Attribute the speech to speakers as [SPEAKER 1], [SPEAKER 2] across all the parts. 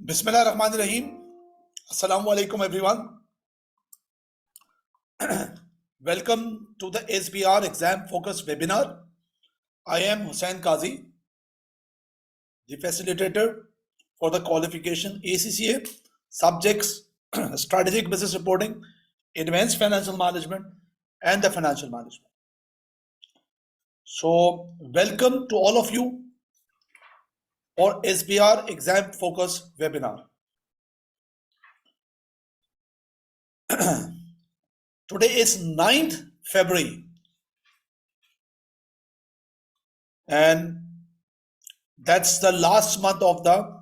[SPEAKER 1] Bismillahirrahmanirrahim. Assalamu alaikum everyone. Welcome to the SBR exam focus webinar. I am Hussain Qazi, the facilitator for the qualification ACCA subjects strategic business reporting, advanced financial management and the financial management. So welcome to all of you for SBR exam focus webinar. Today is 9th February and that's the last month of the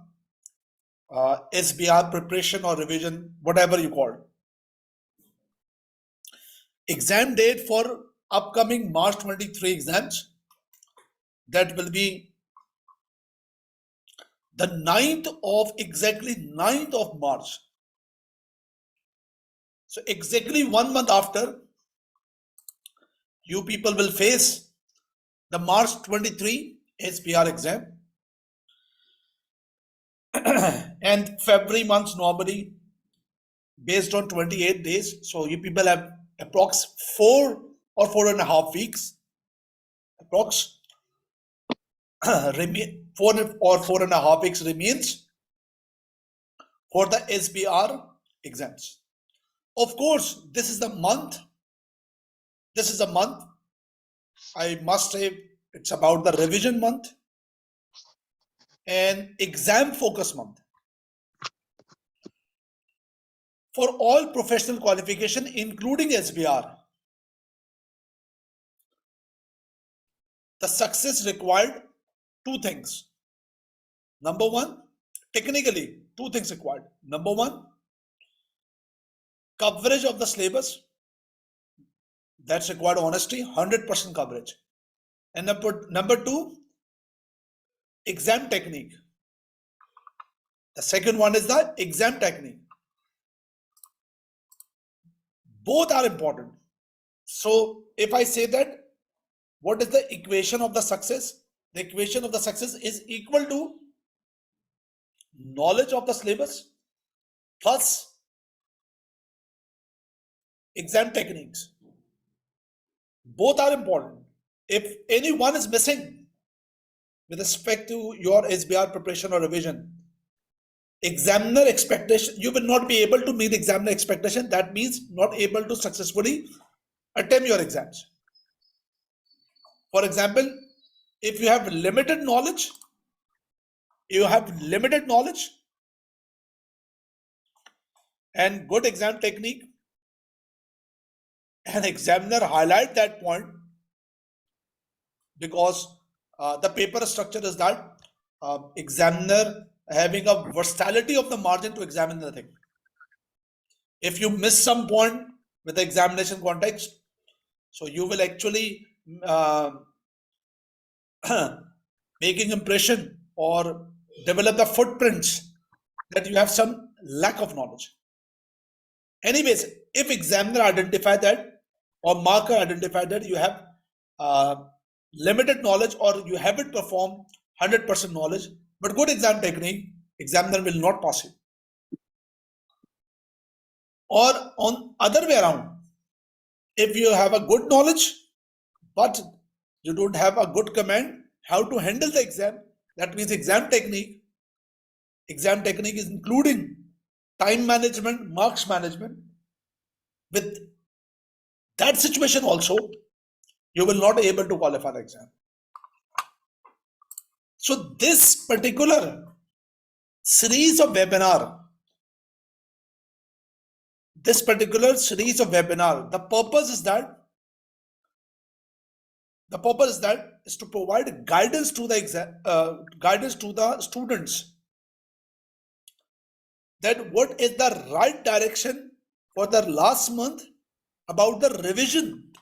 [SPEAKER 1] SBR preparation or revision, whatever you call it. Exam date for upcoming March 23 exams, that will be the 9th of March. So exactly 1 month after, you people will face the March 23 SBR exam. And February months normally based on 28 days. So you people have approx 4 or 4.5 weeks. Approx 4 or 4.5 weeks remains for the SBR exams. Of course, this is a month. I must say it's about the revision month and exam focus month. For all professional qualification, including SBR, the success required 2 things. Number one, technically 2 things required. Number one, coverage of the syllabus. That's required honesty, 100% coverage. And number two, exam technique. The second one is the exam technique. Both are important. So if I say that, what is the equation of the success? The equation of the success is equal to knowledge of the syllabus plus exam techniques. Both are important. If any one is missing with respect to your SBR preparation or revision, examiner expectation, you will not be able to meet examiner expectation. That means not able to successfully attempt your exams. For example, if you have limited knowledge and good exam technique, an examiner highlight that point because the paper structure is that examiner having a versatility of the margin to examine the thing. If you miss some point with the examination context, so you will actually making impression or develop the footprints that you have some lack of knowledge. Anyways, if examiner identify that or marker identify that you have limited knowledge or you haven't performed 100% knowledge, but good exam technique, examiner will not pass you. Or on other way around, if you have a good knowledge, but you don't have a good command how to handle the exam, that means exam technique is including time management, marks management. With that situation also, you will not be able to qualify the exam. So this particular series of webinar, the purpose is to provide guidance to the students that what is the right direction for the last month about the revision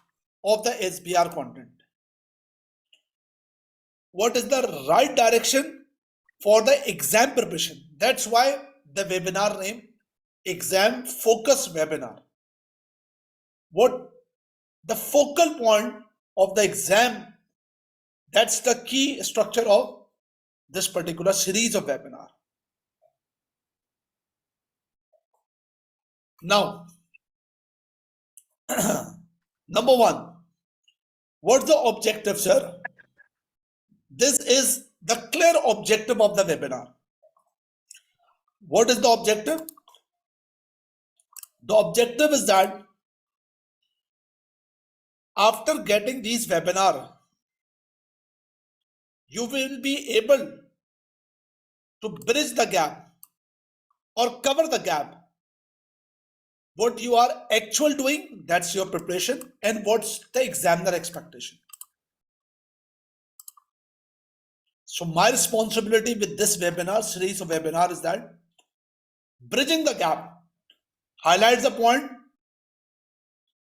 [SPEAKER 1] of the SBR content. What is the right direction for the exam preparation? That's why the webinar name exam focus webinar. What the focal point of the exam, that's the key structure of this particular series of webinar. Now, number one, what's the objective, sir? This is the clear objective of the webinar. What is the objective? The objective is that after getting these webinar, you will be able to bridge the gap or cover the gap. What you are actually doing, that's your preparation, and what's the examiner expectation. So my responsibility with this webinar, series of webinar, is that bridging the gap, highlight the point,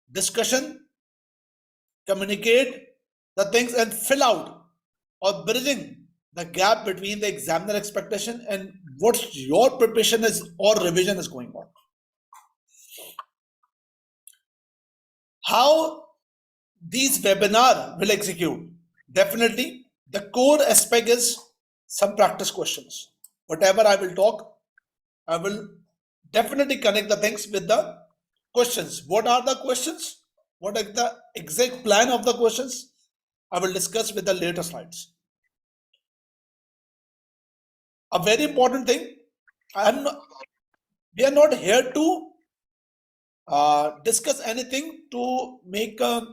[SPEAKER 1] discussion, communicate the things, and fill out or bridging the gap between the examiner expectation and what your preparation is or revision is going on. How these webinar will execute? Definitely, the core aspect is some practice questions. Whatever I will talk, I will definitely connect the things with the questions. What are the questions? What is the exact plan of the questions? I will discuss with the later slides. A very important thing, we are not here to discuss anything to make a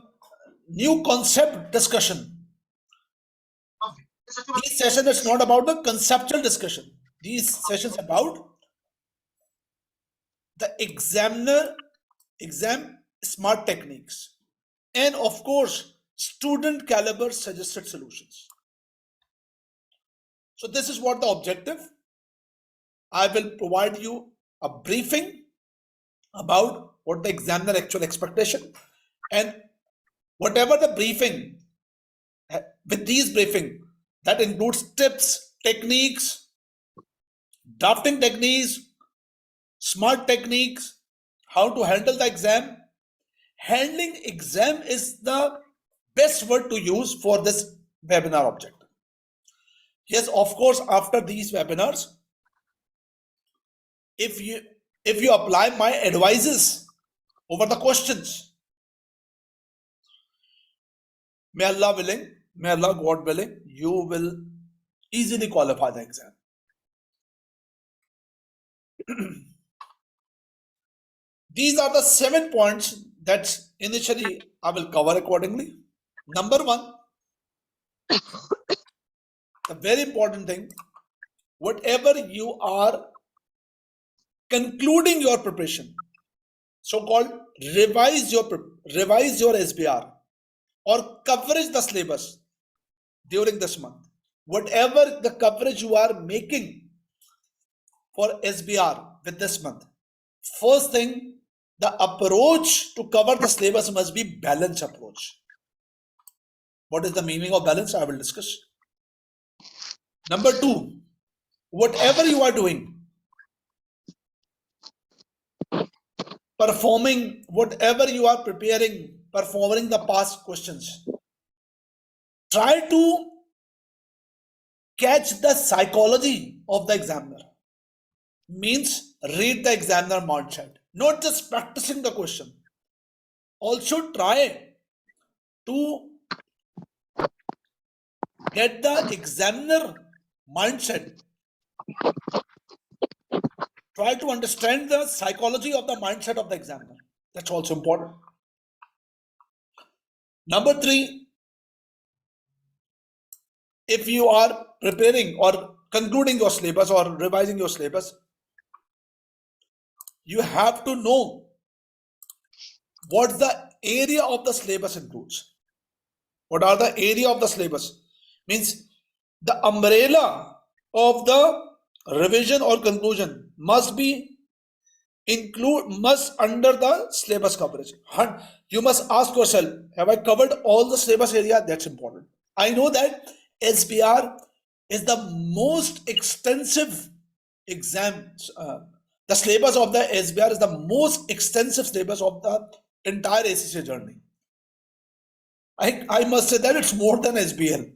[SPEAKER 1] new concept discussion. These sessions, it's not about the conceptual discussion. These sessions about the exam smart techniques, and of course, student caliber suggested solutions. So this is what the objective. I will provide you a briefing about what the examiner actual expectation, and whatever the briefing, with these briefing, that includes tips, techniques, drafting techniques, smart techniques, how to handle the exam. Handling exam is the best word to use for this webinar objective. Yes, of course, after these webinars, if you apply my advices over the questions, may Allah willing, may Allah God willing, you will easily qualify the exam. These are the 7 points that initially I will cover accordingly. Number one, the very important thing, whatever you are concluding your preparation, so-called revise your SBR or coverage the syllabus during this month. Whatever the coverage you are making for SBR with this month, first thing, the approach to cover the syllabus must be balanced approach. What is the meaning of balance? I will discuss. Number two, whatever you are doing, performing, whatever you are preparing, performing the past questions, try to catch the psychology of the examiner. Means read the examiner mindset, not just practicing the question. Also try to get the examiner mindset. Try to understand the psychology of the mindset of the examiner. That's also important. Number three, if you are preparing or concluding your syllabus or revising your syllabus, you have to know what the area of the syllabus includes. What are the area of the syllabus? Means the umbrella of the revision or conclusion must under the syllabus coverage. You must ask yourself, have I covered all the syllabus area? That's important. I know that SBR is the most extensive exam. The syllabus of the SBR is the most extensive syllabus of the entire ACCA journey. I must say that it's more than SBL.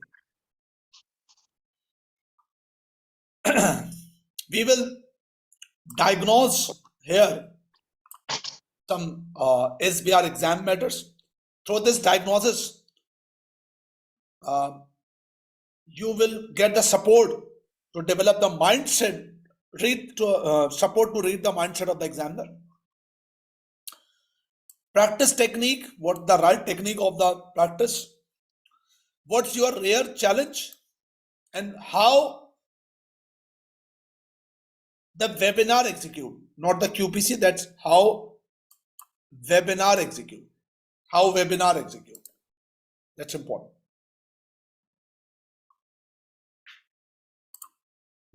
[SPEAKER 1] We will diagnose here some SBR exam matters. Through this diagnosis, you will get the support to develop the mindset, support to read the mindset of the examiner. Practice technique, what the right technique of the practice, what's your rare challenge, and how the webinar execute, not the QPC, that's how webinar execute. How webinar execute. That's important.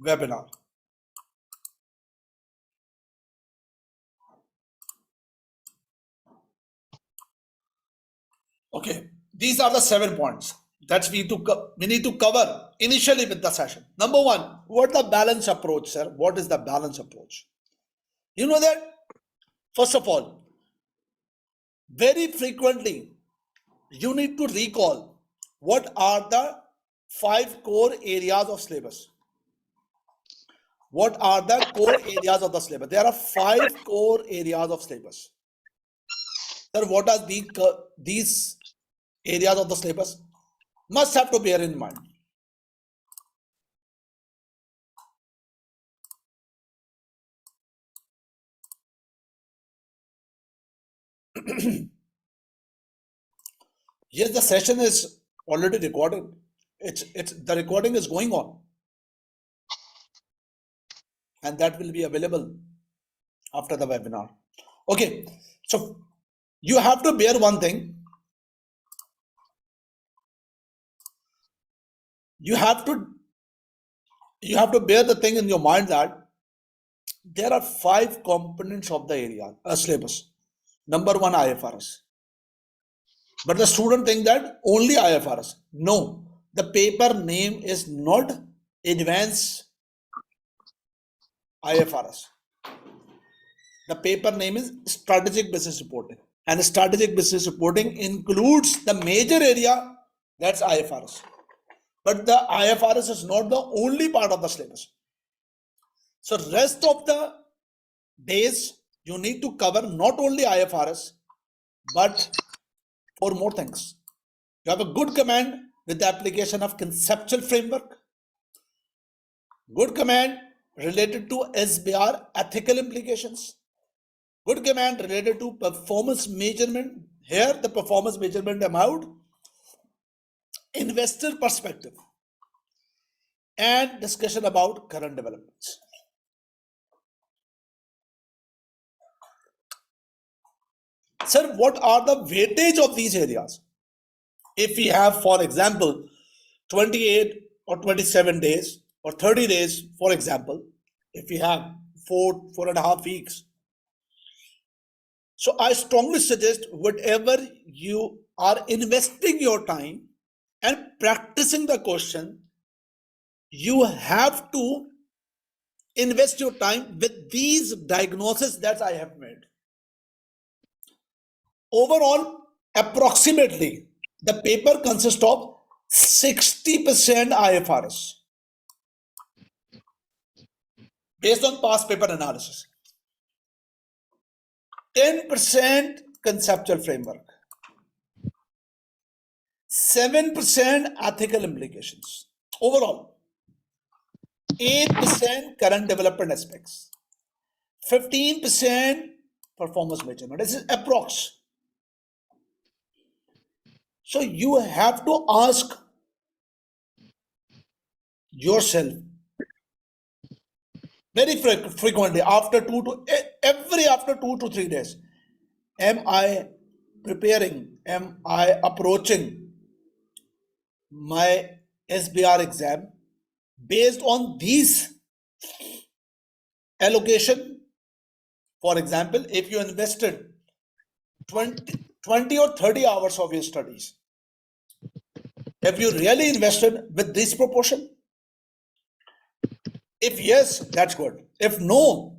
[SPEAKER 1] Webinar. Okay, these are the 7 points that we need to cover initially with the session. Number 1, what the balance approach, sir? What is the balance approach? You know that, first of all, very frequently, you need to recall what are the 5 core areas of syllabus. What are the core areas of the syllabus? There are 5 core areas of syllabus. Sir, what are these areas of the syllabus? Must have to bear in mind. Yes, the session is already recorded. The recording is going on, and that will be available after the webinar. Okay, so you have to bear one thing. You have to bear the thing in your mind that there are 5 components of the area syllabus. Number 1, IFRS. But the student think that only IFRS. No, the paper name is not Advanced IFRS. The paper name is Strategic Business Reporting, and Strategic Business Reporting includes the major area, that's IFRS. But the IFRS is not the only part of the syllabus. So rest of the days you need to cover not only IFRS but 4 more things. You have a good command with the application of conceptual framework, good command related to SBR ethical implications, good command related to performance measurement. Here the performance measurement amount, investor perspective, and discussion about current developments. Sir, what are the weightage of these areas? If we have, for example, 28 or 27 days or 30 days, for example, if we have 4.5 weeks. So I strongly suggest whatever you are investing your time and practicing the question, you have to invest your time with these diagnoses that I have made. Overall, approximately, the paper consists of 60% IFRS based on past paper analysis, 10% conceptual framework, 7% ethical implications. Overall, 8% current development aspects, 15% performance measurement. This is approx. So you have to ask yourself very frequently after 2 to 3 days, am I preparing, am I approaching my SBR exam based on these allocation? For example, if you invested 20 or 30 hours of your studies, have you really invested with this proportion? If yes, that's good. If no,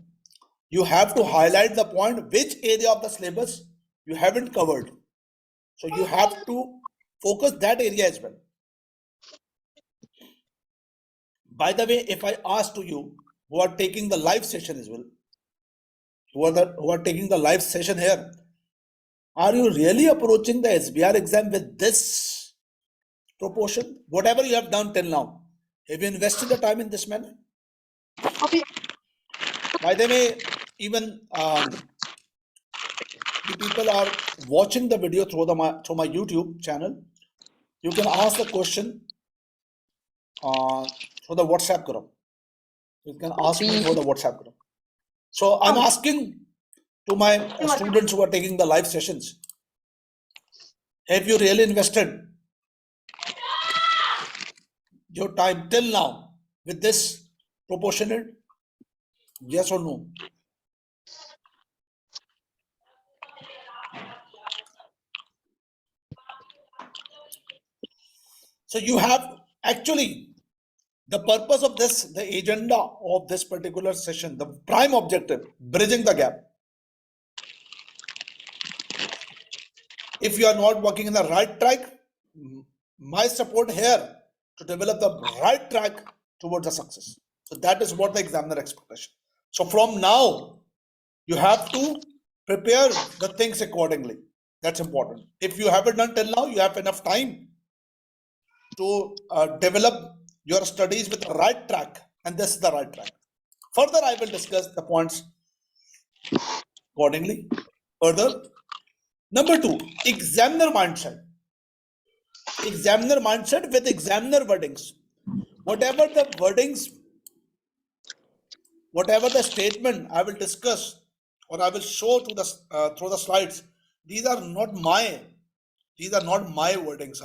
[SPEAKER 1] you have to highlight the point which area of the syllabus you haven't covered. So you have to focus that area as well. By the way, if I ask to you who are taking the live session as well, who are taking the live session here, are you really approaching the SBR exam with this proportion? Whatever you have done till now, have you invested the time in this manner?
[SPEAKER 2] Okay.
[SPEAKER 1] By the way, even the people are watching the video through my YouTube channel. You can ask the question through the WhatsApp group. You can ask me through the WhatsApp group. So I'm asking to my students who are taking the live sessions, have you really invested your time till now with this proportionate? Yes or no? So you have actually the purpose of this, the agenda of this particular session, the prime objective, bridging the gap. If you are not working in the right track, my support here to develop the right track towards the success. So that is what the examiner expectation. So from now, you have to prepare the things accordingly. That's important. If you haven't done till now, you have enough time to develop your studies with the right track, and this is the right track. Further, I will discuss the points accordingly. Further, number 2, examiner mindset. Examiner mindset with examiner wordings. Whatever the wordings, whatever the statement I will discuss or I will show to the through the slides, these are not my wordings.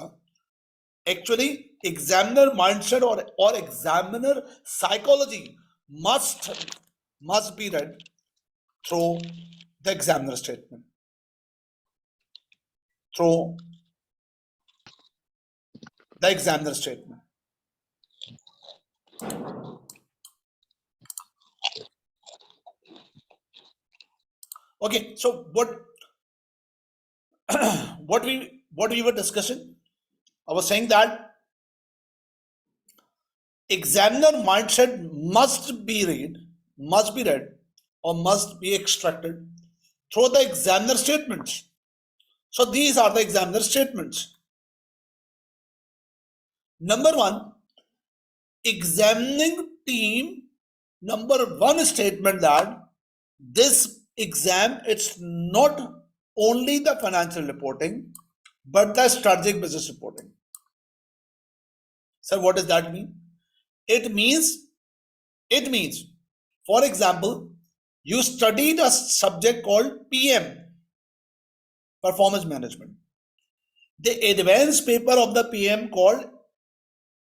[SPEAKER 1] Actually, examiner mindset or examiner psychology must be read through the examiner statement, through the examiner statement. Okay, so what we were discussing, I was saying that examiner mindset must be read or must be extracted through the examiner statements. So these are the examiner statements. Number 1, examining team, number 1 statement that this exam, it's not only the financial reporting, but the strategic business reporting. So what does that mean? It means, for example, you studied a subject called PM, performance management. The advanced paper of the PM called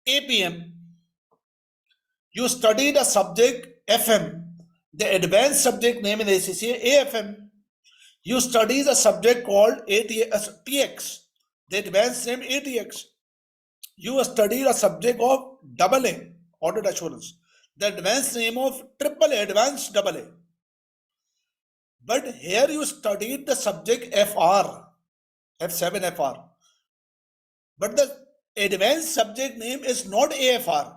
[SPEAKER 1] APM. You studied a subject FM. The advanced subject name in ACCA AFM. You studied a subject called TX. The advanced name ATX. You studied a subject of AA, audit assurance. The advanced name of AAA, advanced AA. But here you studied the subject FR, F7 FR. But the advanced subject name is not AFR.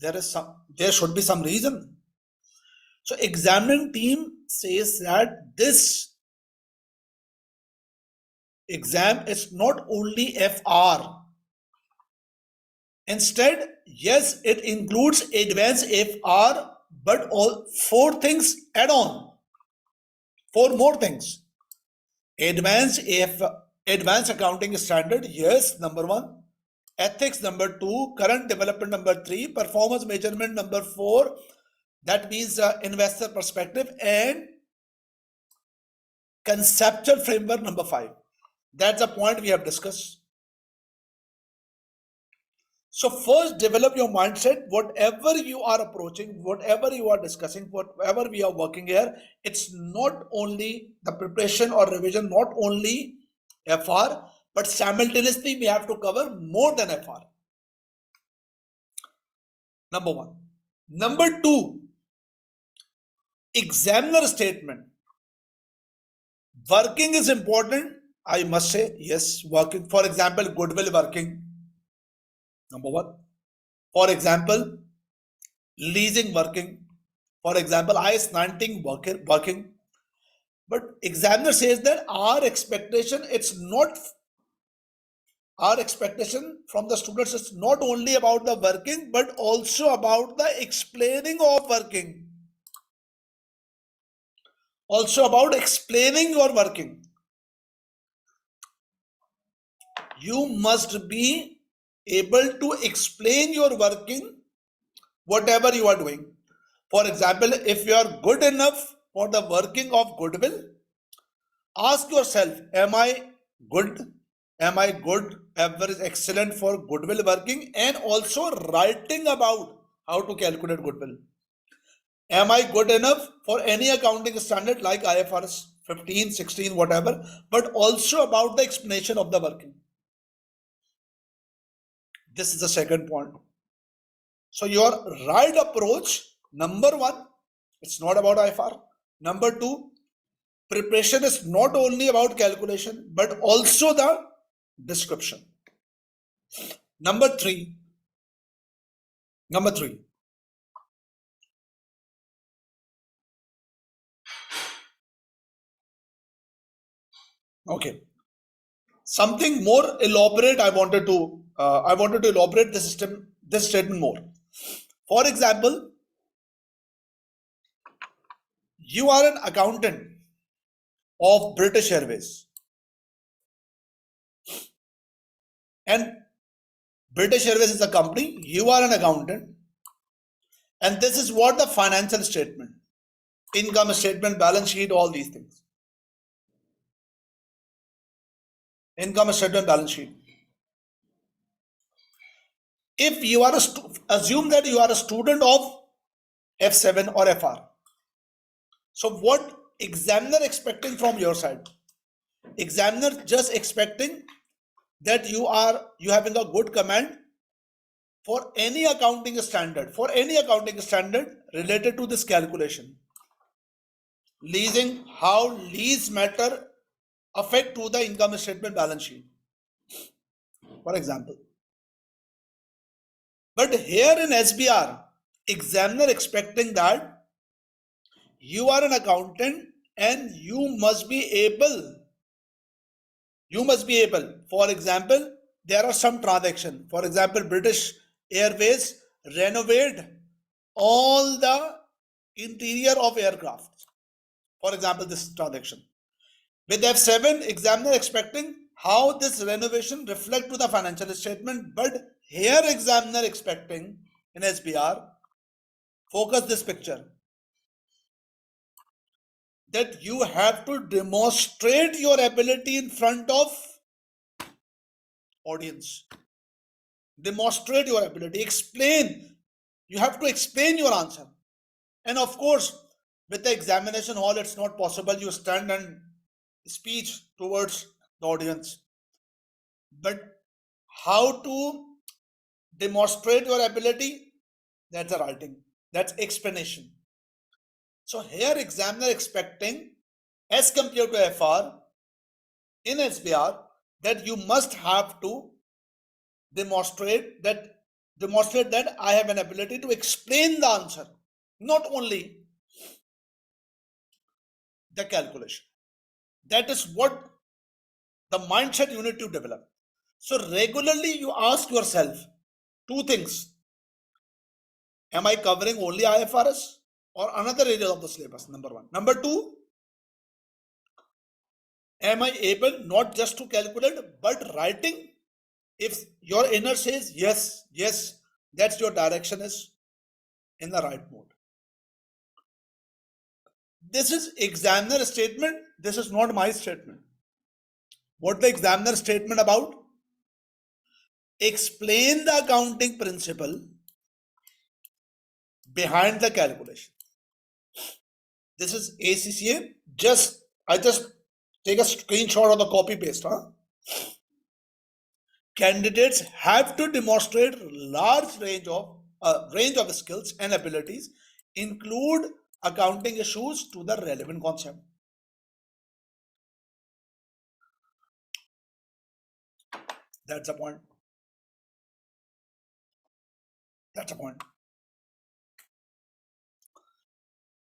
[SPEAKER 1] There should be some reason. So examining team says that this exam is not only FR. Instead, yes, it includes advanced FR, but all 4 things add on. 4 more things. Advanced accounting standard, yes, number 1. Ethics, number 2. Current development, number 3. Performance measurement, number 4. That means investor perspective, and conceptual framework, number 5. That's a point we have discussed. So first, develop your mindset. Whatever you are approaching, whatever you are discussing, whatever we are working here, it's not only the preparation or revision, not only FR, but simultaneously we have to cover more than FR. Number 1. Number 2, examiner statement. Working is important, I must say. Yes, working. For example, goodwill working. Number 1. For example, leasing working. For example, I is 19 working, but examiner says that our expectation from the students is not only about the working, but also about the explaining of working. Also about explaining your working. You must be able to explain your working, whatever you are doing. For example, if you are good enough for the working of goodwill, ask yourself, am I good? Am I good, average, excellent for goodwill working, and also writing about how to calculate goodwill? Am I good enough for any accounting standard like IFRS 15, 16, whatever, but also about the explanation of the working? This is the second point. So your right approach, number one, it's not about IFR. Number two, preparation is not only about calculation, but also the description. Number three, okay, something more elaborate. I wanted to elaborate this statement more. For example, you are an accountant of British Airways, and British Airways is a company. You are an accountant, and this is what the financial statement, income statement, balance sheet, all these things. Income statement, balance sheet. If you are assume that you are a student of F7 or FR, so what examiner expecting from your side? Examiner just expecting that you having a good command for any accounting standard related to this calculation. Leasing, how lease matter affect to the income statement, balance sheet, for example. But here in SBR, examiner expecting that you are an accountant and you must be able, for example, there are some transaction. For example, British Airways renovate all the interior of aircraft. For example, this transaction. With F7, examiner expecting how this renovation reflect to the financial statement, but here examiner expecting in SBR, focus this picture, that you have to demonstrate your ability in front of audience. Demonstrate your ability, explain. You have to explain your answer. And of course, with the examination hall, it's not possible you stand and speech towards the audience. But how to demonstrate your ability, that's a writing, that's explanation. So here examiner expecting, as compared to FR, in SBR, that you must have to demonstrate that I have an ability to explain the answer, not only the calculation. That is what the mindset you need to develop. So regularly you ask yourself two things. Am I covering only IFRS or another area of the syllabus? Number one. Number two, am I able not just to calculate but writing? If your inner says yes, that's your direction is in the right mode. This is examiner statement. This is not my statement. What the examiner statement about? Explain the accounting principle behind the calculation. This is ACCA. I just take a screenshot of the copy paste. Candidates have to demonstrate large range of skills and abilities, include accounting issues to the relevant concept. That's a point.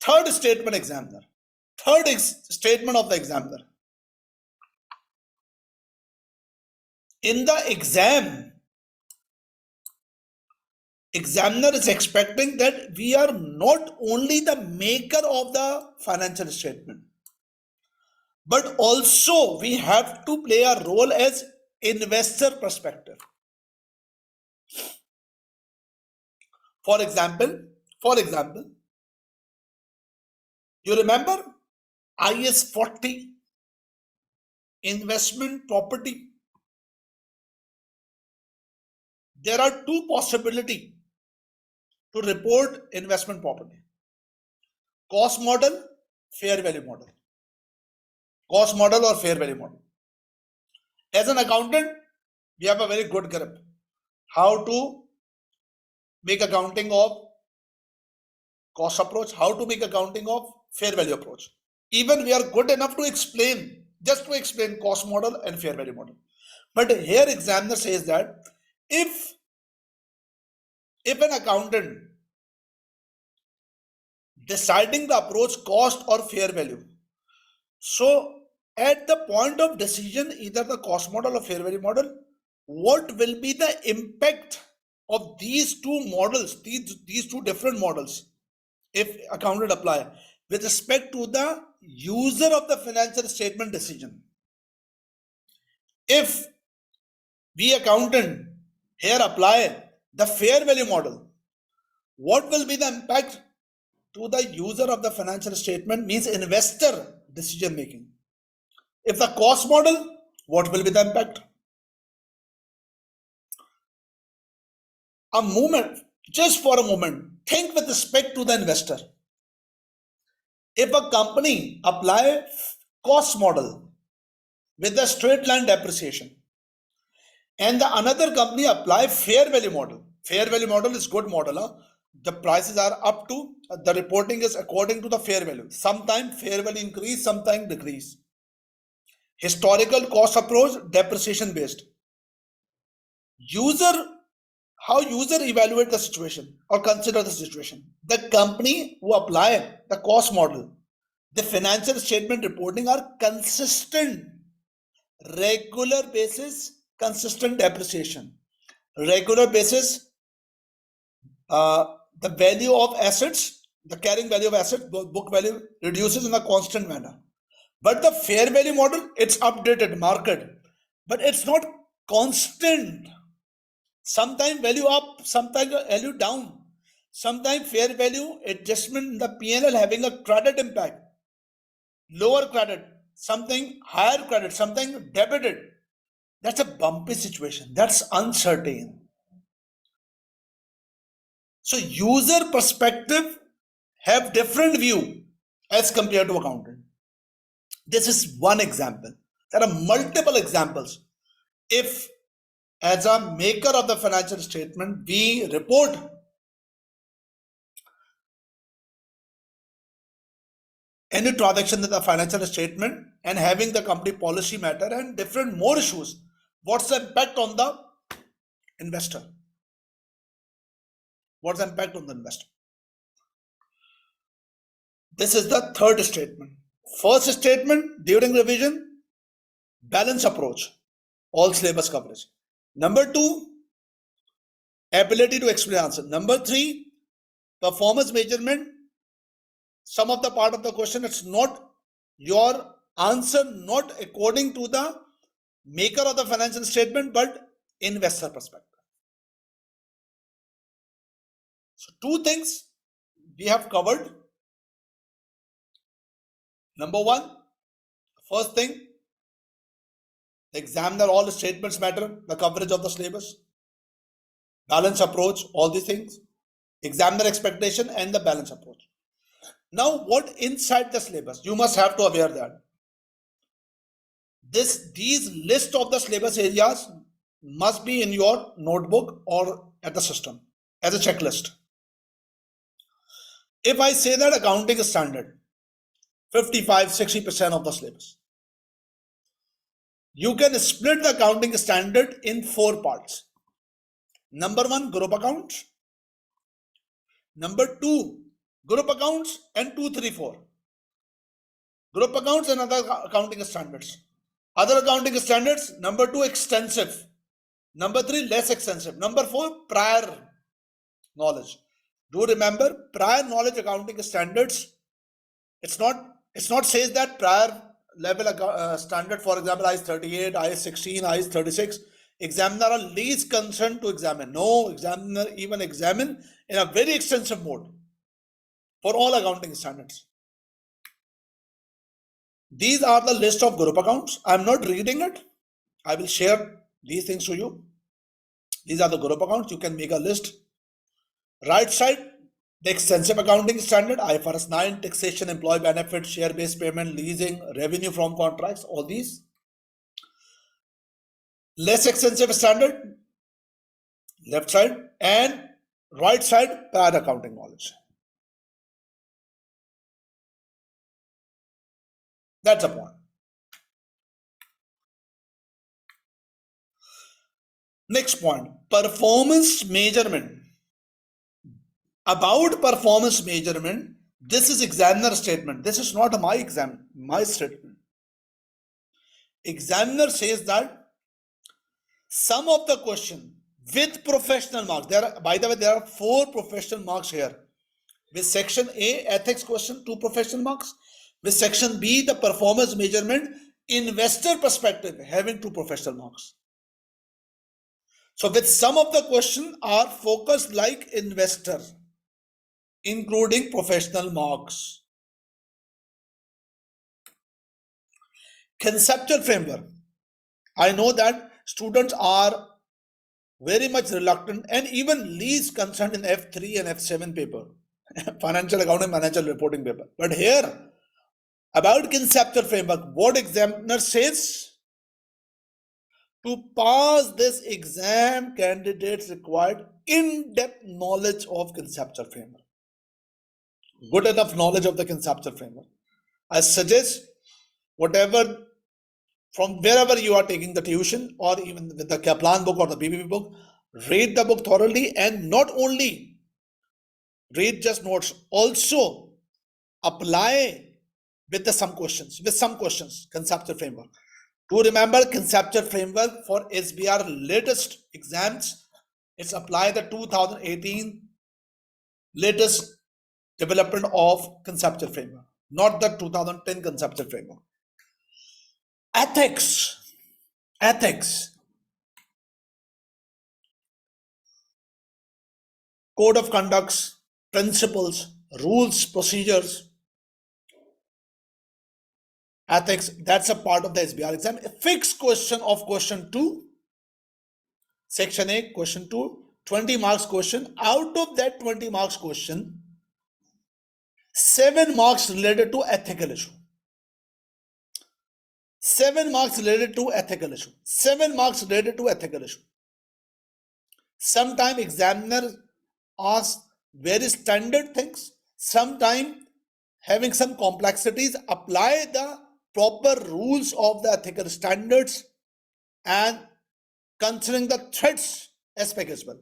[SPEAKER 1] Third statement examiner. Third statement of the examiner. In the exam, examiner is expecting that we are not only the maker of the financial statement, but also we have to play a role as investor perspective. For example, you remember IS 40, investment property. There are two possibilities to report investment property: cost model, fair value model. Cost model or fair value model. As an accountant, we have a very good grip how to make accounting of cost approach, how to make accounting of fair value approach. Even we are good enough to explain, just to explain cost model and fair value model. But here examiner says that if an accountant deciding the approach cost or fair value, so at the point of decision, either the cost model or fair value model, what will be the impact of these two models, these two different models, if accountant apply with respect to the user of the financial statement decision? If we accountant here apply the fair value model, what will be the impact to the user of the financial statement, means investor decision making? If the cost model, what will be the impact? A moment, just for a moment, think with respect to the investor. If a company apply cost model with the straight line depreciation and the another company apply fair value model is good model. The prices are up to, the reporting is according to the fair value. Sometimes fair value increase, sometimes decrease. Historical cost approach, depreciation based. How user evaluate the situation or consider the situation? The company who apply the cost model, the financial statement reporting are consistent, regular basis, consistent depreciation, regular basis, the value of assets, the carrying value of assets, book value reduces in a constant manner. But the fair value model, it's updated, market, but it's not constant. Sometimes value up, sometimes value down. Sometimes fair value adjustment in the P&L having a credit impact, lower credit, something higher credit, something debited. That's a bumpy situation. That's uncertain. So user perspective have different view as compared to accountant. This is one example. There are multiple examples. If as a maker of the financial statement, we report any transaction in the financial statement and having the company policy matter and different more issues, what's the impact on the investor? What's the impact on the investor? This is the third statement. First statement, during revision, balance approach, all syllabus coverage. Number 2, ability to explain answer. Number 3, performance measurement. Some of the part of the question, it's not your answer, not according to the maker of the financial statement, but investor perspective. So 2 things we have covered. Number 1, first thing, the examiner, all the statements matter, the coverage of the syllabus, balance approach, all these things, examiner expectation and the balance approach. Now, what inside the syllabus? You must have to aware that these list of the syllabus areas must be in your notebook or at the system as a checklist. If I say that accounting standard, 55-60% of the syllabus, you can split the accounting standard in 4 parts. Number 1, group accounts. Number 2, Group accounts and 234. Group accounts and other accounting standards. Other accounting standards, number 2, extensive. Number 3, less extensive. Number 4, prior knowledge. Do remember, prior knowledge accounting standards, it's not says that prior level standard, for example, IS 38, IS 16, IS 36, examiner are least concerned to examine. No, examiner even examine in a very extensive mode for all accounting standards. These are the list of group accounts. I'm not reading it. I will share these things to you. These are the group accounts. You can make a list. Right side, the extensive accounting standard, IFRS 9, taxation, employee benefit, share-based payment, leasing, revenue from contracts, all these. Less extensive standard, left side, and right side, prior accounting knowledge. That's a point. Next point, performance measurement. About performance measurement, this is examiner statement. This is not my statement. Examiner says that some of the question with professional marks, by the way, there are 4 professional marks here. With section A, ethics question, 2 professional marks. With section B, the performance measurement, investor perspective, having 2 professional marks. So with some of the question are focused like investor, including professional marks. Conceptual framework. I know that students are very much reluctant and even least concerned in F3 and F7 paper, financial accounting, financial reporting paper. But here, about conceptual framework, what examiner says? To pass this exam, candidates required in-depth knowledge of conceptual framework. Good enough knowledge of the conceptual framework. I suggest whatever, from wherever you are taking the tuition or even with the Kaplan book or the BBB book, read the book thoroughly and not only read just notes, also apply with some questions, conceptual framework. To remember conceptual framework for SBR latest exams, it's apply the 2018 latest development of conceptual framework, not the 2010 conceptual framework. Ethics. Code of conducts, principles, rules, procedures. Ethics, that's a part of the SBR exam. A fixed question of question 2, section A, question 2, 20 marks question. Out of that 20 marks question, 7 marks related to ethical issue. 7 marks related to ethical issue. 7 marks related to ethical issue. Sometimes examiner asks very standard things. Sometimes having some complexities, apply the proper rules of the ethical standards and considering the threats aspect as well.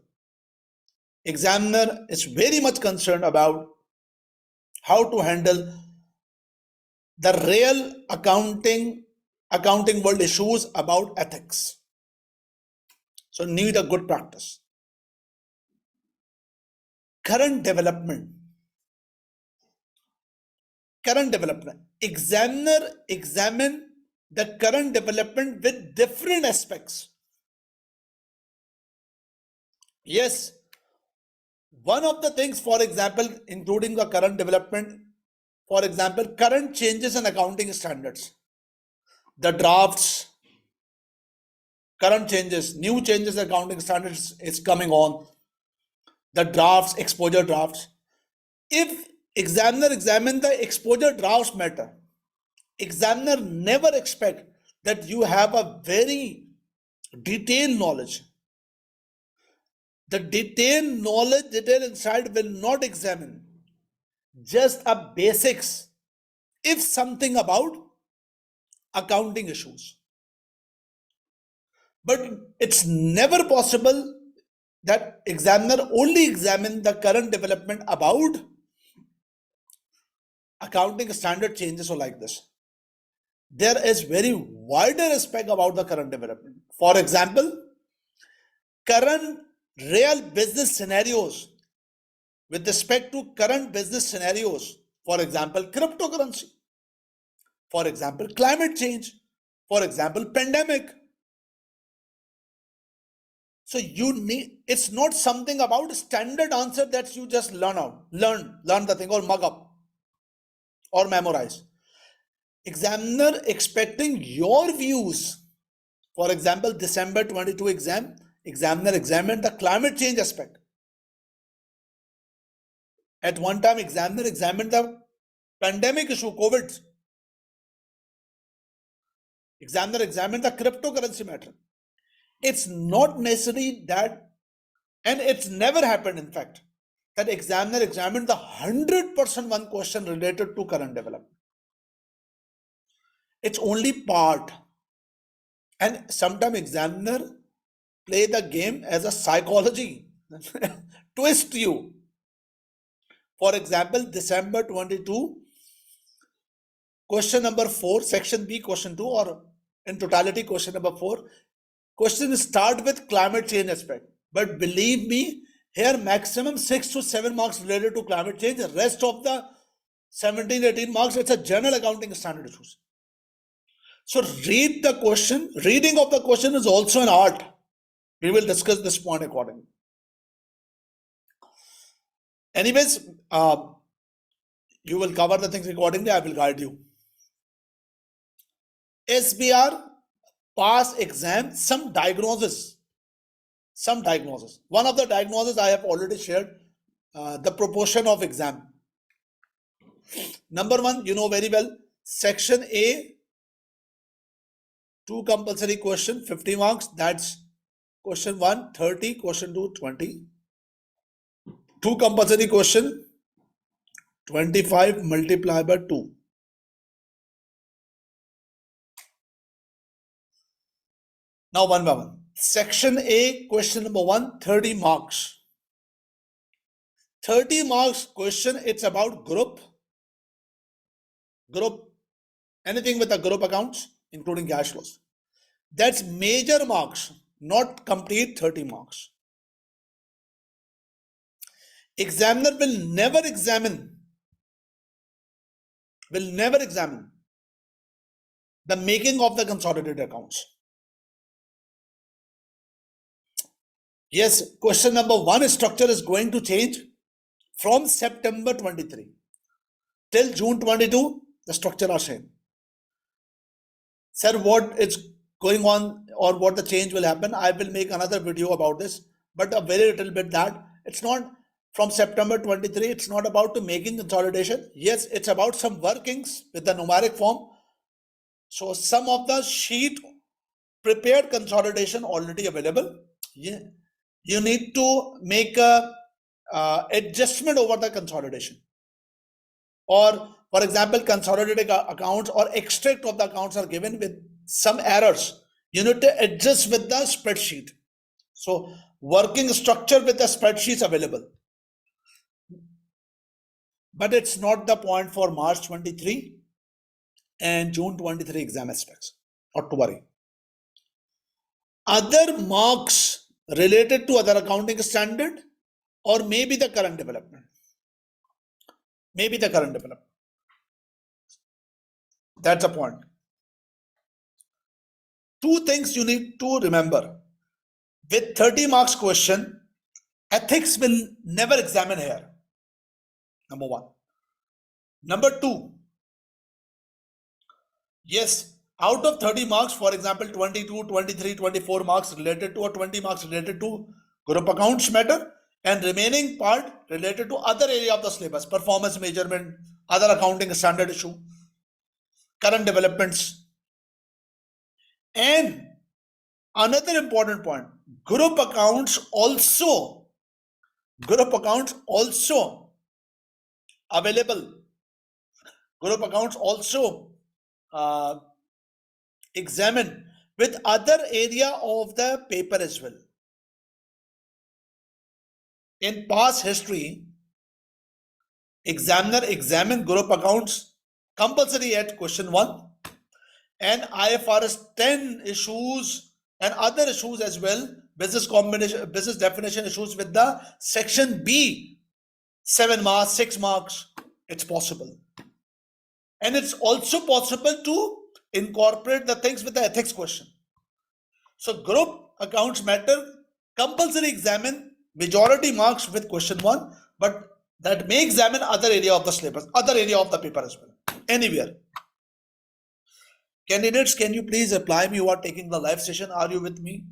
[SPEAKER 1] Examiner is very much concerned about how to handle the real accounting world issues about ethics. So need a good practice. Current development. Examiner examine the current development with different aspects. Yes, one of the things, for example, including the current development, for example, current changes in accounting standards, the drafts, current changes, new changes in accounting standards is coming on, the drafts, exposure drafts. If examiner examine the exposure drafts matter, examiner never expect that you have a very detailed knowledge. The detailed knowledge, detail inside will not examine just a basics, if something about accounting issues. But it's never possible that examiner only examine the current development about accounting standard changes are like this. There is very wider aspect about the current development. For example, current real business scenarios with respect to current business scenarios. For example, cryptocurrency. For example, climate change. For example, pandemic. So you need, it's not something about standard answer that you just learn the thing or mug up or memorize. Examiner expecting your views. For example, December 22 exam, examiner examined the climate change aspect. At one time, examiner examined the pandemic issue, COVID. Examiner examined the cryptocurrency matter. It's not necessary that, and it's never happened, in fact, that examiner examined the 100% one question related to current development. It's only part. And sometimes examiner play the game as a psychology, twist you. For example, December 22, question number 4, section B, question 2, or in totality, question number 4. Question start with climate change aspect. But believe me, here maximum 6 to 7 marks related to climate change. The rest of the 17, 18 marks, it's a general accounting standard issues. So read the question. Reading of the question is also an art. We will discuss this point accordingly. Anyways, you will cover the things accordingly. I will guide you. SBR pass exam, some diagnosis. One of the diagnoses I have already shared, the proportion of exam. Number 1, you know very well, section A, 2 compulsory question, 50 marks. That's question 1, 30, question 2, 20. 2 compulsory question, 25 multiplied by 2. Now one by one. Section A, question number 1, 30 marks. 30 marks question, it's about group, anything with the group accounts, including cash flows. That's major marks, not complete 30 marks. Examiner will never examine the making of the consolidated accounts. Yes, question number 1 structure is going to change from September 23 till June 22. The structure are same. Sir, what is going on or what the change will happen? I will make another video about this, but a very little bit that it's not from September 23. It's not about to making consolidation. Yes, it's about some workings with the numeric form. So some of the sheet prepared consolidation already available. You need to make a adjustment over the consolidation. Or for example, consolidated accounts or extract of the accounts are given with some errors. You need to adjust with the spreadsheet. So working structure with the spreadsheets available. But it's not the point for March 23 and June 23 exam aspects. Not to worry. Other marks related to other accounting standard or maybe the current development. That's the point. 2 things you need to remember. With 30 marks question, ethics will never examine here. Number 1. Number 2. Yes, out of 30 marks, for example, 22, 23, 24 marks related to or 20 marks related to group accounts matter and remaining part related to other area of the syllabus, performance measurement, other accounting standard issue, current developments. And another important point, group accounts also available. Group accounts also examine with other area of the paper as well. In past history, Examiner examine group accounts compulsory at question 1 and IFRS 10 issues and other issues as well, business combination, business definition issues with the section B, 7 marks, 6 marks. It's possible. And it's also possible to incorporate the things with the ethics question. So group accounts matter, compulsory examine majority marks with question 1, but that may examine other area of the syllabus, other area of the paper as well, anywhere. Candidates, can you please apply me? You are taking the live session. Are you with me?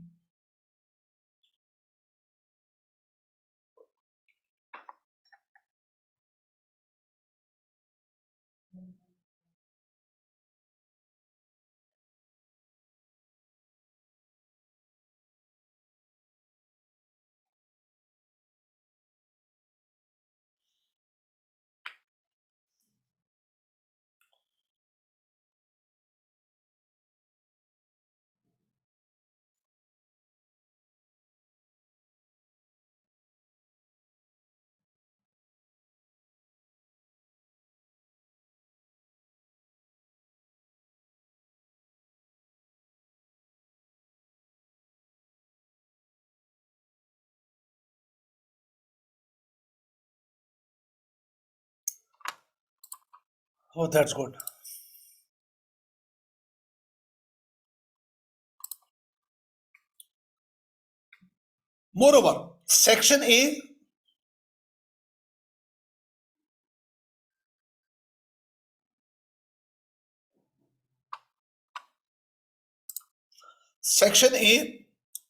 [SPEAKER 1] Oh, that's good. Moreover, section A,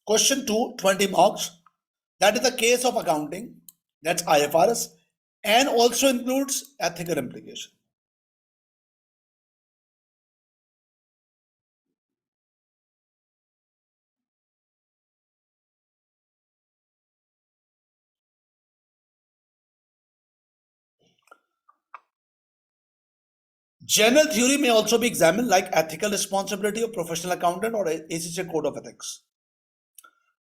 [SPEAKER 1] question 2, 20 marks. That is the case of accounting. That's IFRS and also includes ethical implication. General theory may also be examined like ethical responsibility of professional accountant or ACCA code of ethics.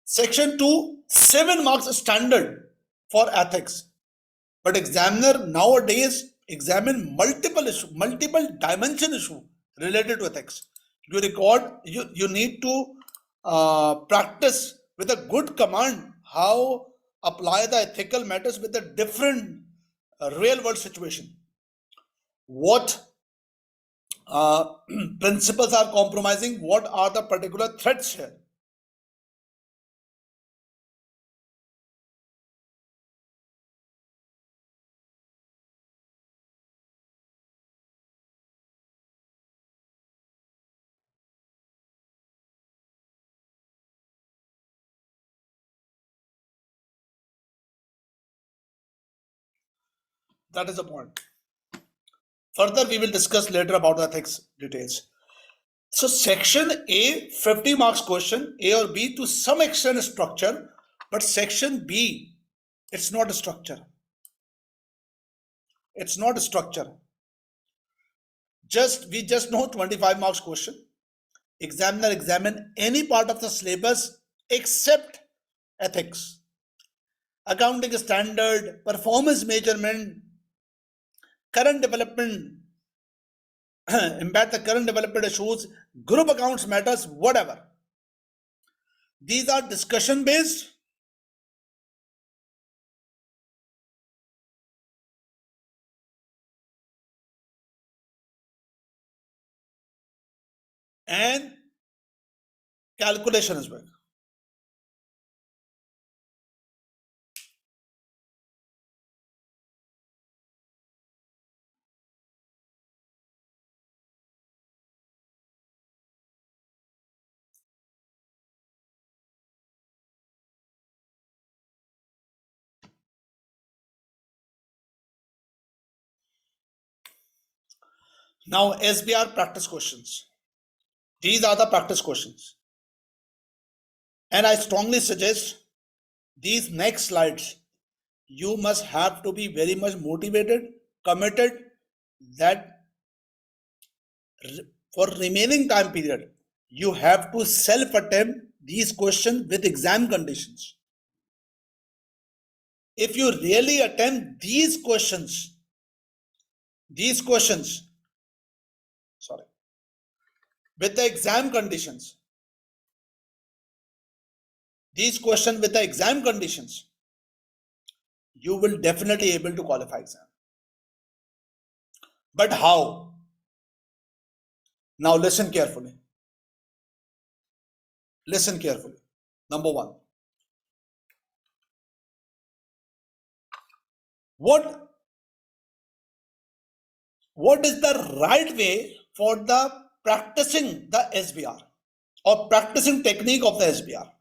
[SPEAKER 1] Section 2, 7 marks standard for ethics. But examiner nowadays examine multiple issue, multiple dimension issue related to ethics. You record, you need to practice with a good command how apply the ethical matters with a different real world situation. What principles are compromising? What are the particular threats here? That is the point. Further, we will discuss later about the ethics details. So section A, 50 marks question, A or B to some extent structure, but section B, it's not a structure. It's not a structure. We just know 25 marks question. Examiner examine any part of the syllabus except ethics, accounting standard, performance measurement, current development, impact the current development issues, group accounts matters, whatever. These are discussion based. And calculation as well. Now, SBR practice questions. These are the practice questions. And I strongly suggest these next slides, you must have to be very much motivated, committed, that for remaining time period, you have to self-attempt these questions with exam conditions. If you really attempt these questions these questions, sorry, with the exam conditions, these questions with the exam conditions, you will definitely able to qualify exam. But how? Now listen carefully. Listen carefully. Number one, what is the right way for the practicing the SBR or practicing technique of the SBR?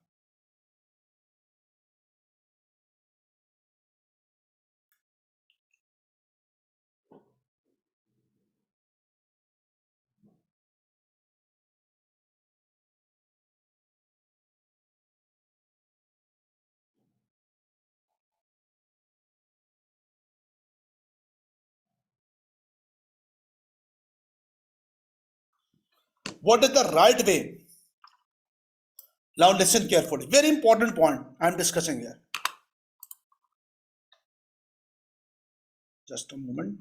[SPEAKER 1] What is the right way? Now listen carefully. Very important point I'm discussing here. Just a moment.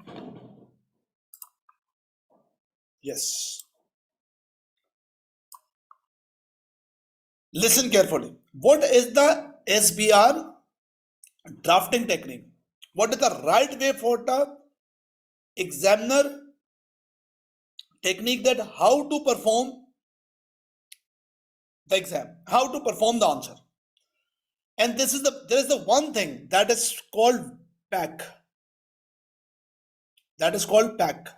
[SPEAKER 1] Yes. Listen carefully. What is the SBR drafting technique? What is the right way for the examiner technique, that how to perform the exam, how to perform the answer? And there is the one thing that is called pack. That is called pack.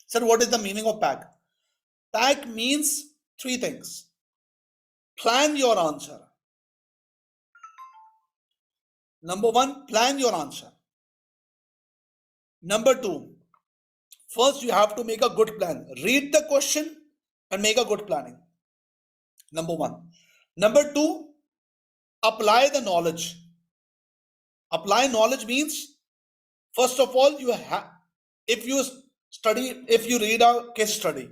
[SPEAKER 1] Sir, what is the meaning of pack? Pack means three things. Plan your answer. Number one, plan your answer. Number two, first you have to make a good plan. Read the question and make a good planning. Number one. Number two, apply the knowledge. Apply knowledge means, first of all, if you read a case study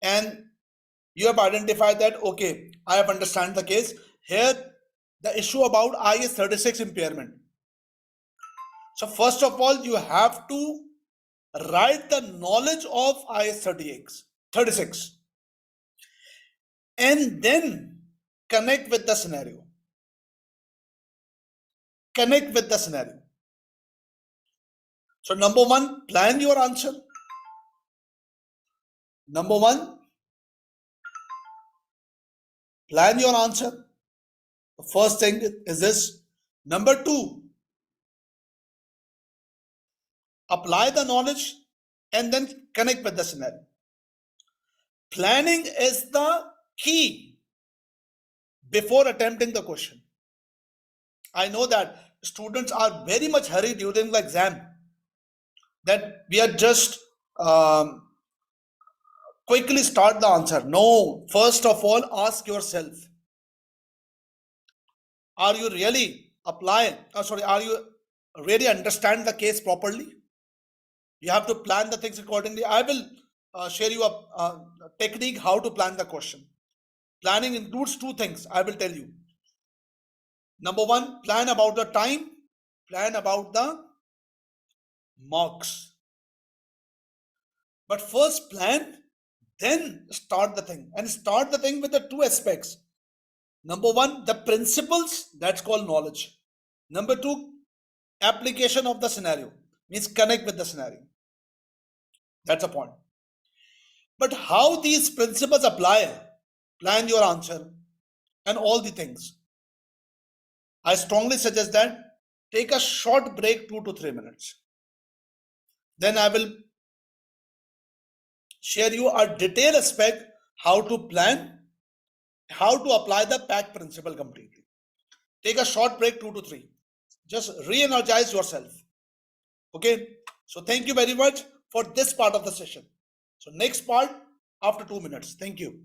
[SPEAKER 1] and you have identified that, okay, I have understand the case. Here, the issue about IS-36 impairment. So first of all, you have to write the knowledge of IS-36 and then connect with the scenario. Connect with the scenario. So number one, plan your answer. Number one, plan your answer. The first thing is this. Number two, apply the knowledge and then connect with the scenario. Planning is the key before attempting the question. I know that students are very much hurried during the exam, that we are just quickly start the answer. No, first of all, ask yourself, are you really are you really understand the case properly? You have to plan the things accordingly. I will share you a technique how to plan the question. Planning includes two things, I will tell you. Number one, plan about the time, plan about the marks. But first plan, then start the thing. And start the thing with the two aspects. Number one, the principles, that's called knowledge. Number two, application of the scenario, means connect with the scenario. That's a point. But how these principles apply, plan your answer, and all the things, I strongly suggest that take a short break, 2 to 3 minutes. Then I will share you a detailed aspect how to plan, how to apply the PAC principle completely. Take a short break, 2 to 3. Just re-energize yourself. Okay. So thank you very much for this part of the session. So next part after 2 minutes. Thank you.